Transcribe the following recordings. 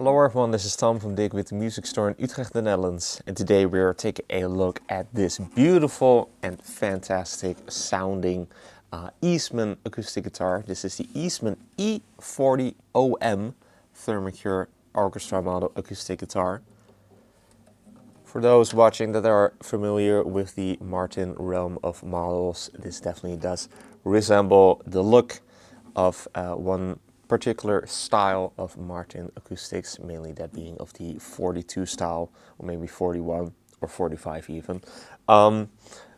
Hello everyone, this is Tom from Dirk Witte Music Store in Utrecht, the Netherlands. And today we are taking a look at this beautiful and fantastic sounding Eastman acoustic guitar. This is the Eastman E40-OM Thermacure orchestra model acoustic guitar. For those watching that are familiar with the Martin realm of models, this definitely does resemble the look of one particular style of Martin acoustics, mainly that being of the 42 style, or maybe 41 or 45 even.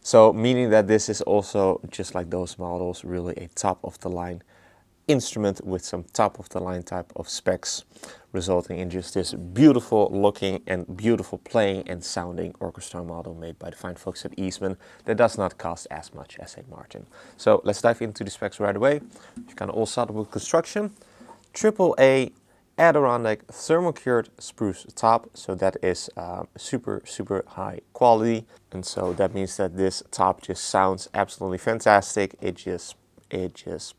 So meaning that this is also, just like those models, really a top of the line instrument with some top of the line type of specs, resulting in just this beautiful looking and beautiful playing and sounding orchestra model made by the fine folks at Eastman that does not cost as much as a Martin. So let's dive into the specs right away. You can all start with construction. AAA Adirondack thermocured spruce top, so that is super high quality, and so that means that this top just sounds absolutely fantastic. It just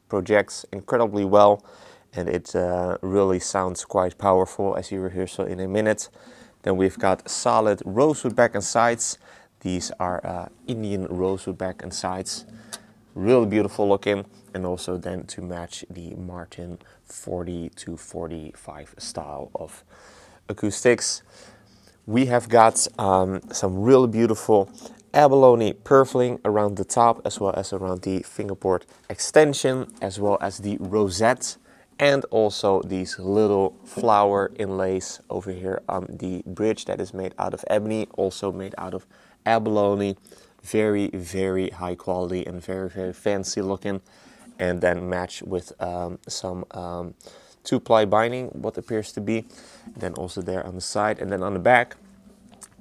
projects incredibly well, and it really sounds quite powerful, as you will hear so in a minute. Then we've got solid rosewood back and sides. These are Indian rosewood back and sides, really beautiful looking, and also then to match the Martin 40 to 45 style of acoustics. We have got some really beautiful abalone purfling around the top, as well as around the fingerboard extension, as well as the rosette, and also these little flower inlays over here on the bridge that is made out of ebony, also made out of abalone. Very high quality and very fancy looking, and then match with some 2-ply binding, what appears to be. Then also there on the side, and then on the back,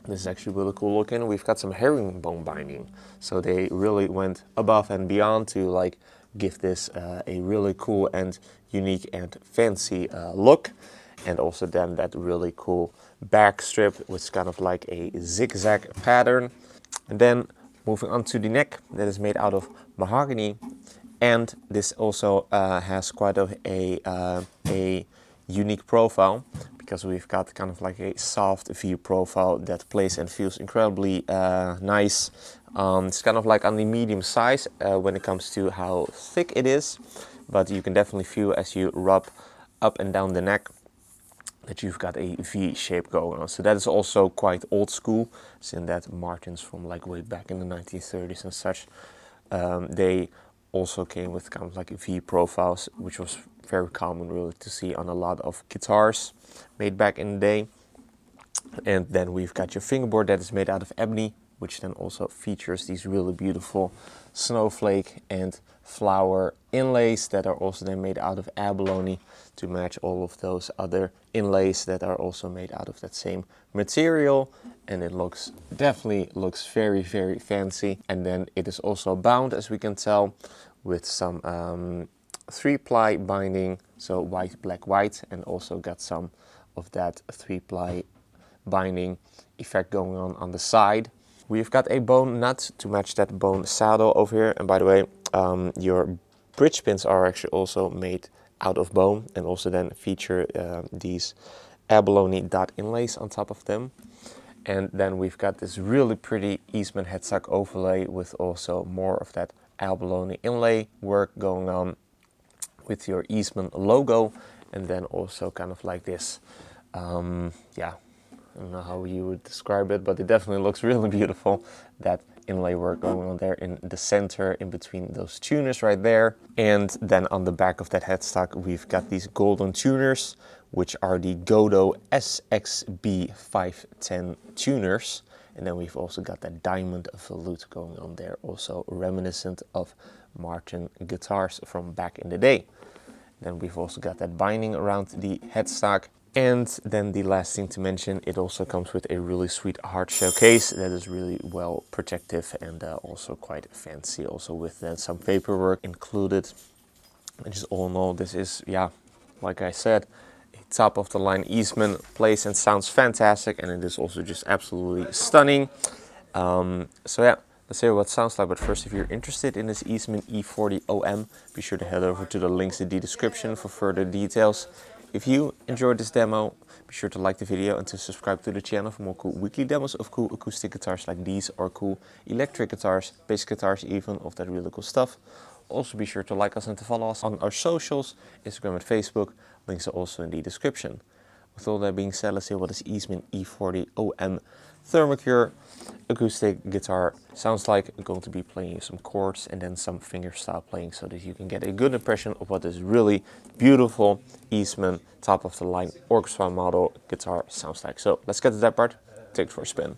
this is actually really cool looking. We've got some herringbone binding, so they really went above and beyond to like give this a really cool and unique and fancy look. And also then that really cool back strip, which is kind of like a zigzag pattern. And then moving on to the neck, that is made out of mahogany, and this also has quite a unique profile, because we've got kind of like a soft V profile that plays and feels incredibly nice. It's kind of like on the medium size when it comes to how thick it is, but you can definitely feel as you rub up and down the neck that you've got a V shape going on. So that is also quite old school, since that Martins from like way back in the 1930s and such, they also came with kind of like V profiles, which was very common really to see on a lot of guitars made back in the day. And then we've got your fingerboard that is made out of ebony, which then also features these really beautiful snowflake and flower inlays that are also then made out of abalone to match all of those other inlays that are also made out of that same material. And it definitely looks very fancy. And then it is also bound, as we can tell, with some 3-ply binding, so white, black, white, and also got some of that 3-ply binding effect going on the side. We've got a bone nut to match that bone saddle over here. And by the way, your bridge pins are actually also made out of bone, and also then feature these abalone dot inlays on top of them. And then we've got this really pretty Eastman headstock overlay with also more of that abalone inlay work going on with your Eastman logo, and then also kind of like this, yeah, I don't know how you would describe it, but it definitely looks really beautiful. That inlay work going on there in the center, in between those tuners right there. And then on the back of that headstock, we've got these golden tuners, which are the Godo SXB510 tuners. And then we've also got that diamond volute going on there, also reminiscent of Martin guitars from back in the day. Then we've also got that binding around the headstock. And then the last thing to mention, it also comes with a really sweet hard shell case that is really well protective and also quite fancy, also with some paperwork included. And just all in all, this is, yeah, like I said, a top of the line Eastman, plays and sounds fantastic, and it is also just absolutely stunning. So yeah, let's hear what it sounds like. But first, if you're interested in this Eastman E40-OM, be sure to head over to the links in the description for further details. If you enjoyed this demo, be sure to like the video and to subscribe to the channel for more cool weekly demos of cool acoustic guitars like these, or cool electric guitars, bass guitars even, of that really cool stuff. Also be sure to like us and to follow us on our socials, Instagram and Facebook. Links are also in the description. With all that being said, let's see what this Eastman E40-OM Thermocure acoustic guitar sounds like. I'm going to be playing some chords and then some fingerstyle playing so that you can get a good impression of what this really beautiful Eastman top of the line orchestra model guitar sounds like. So let's get to that part. Take it for a spin.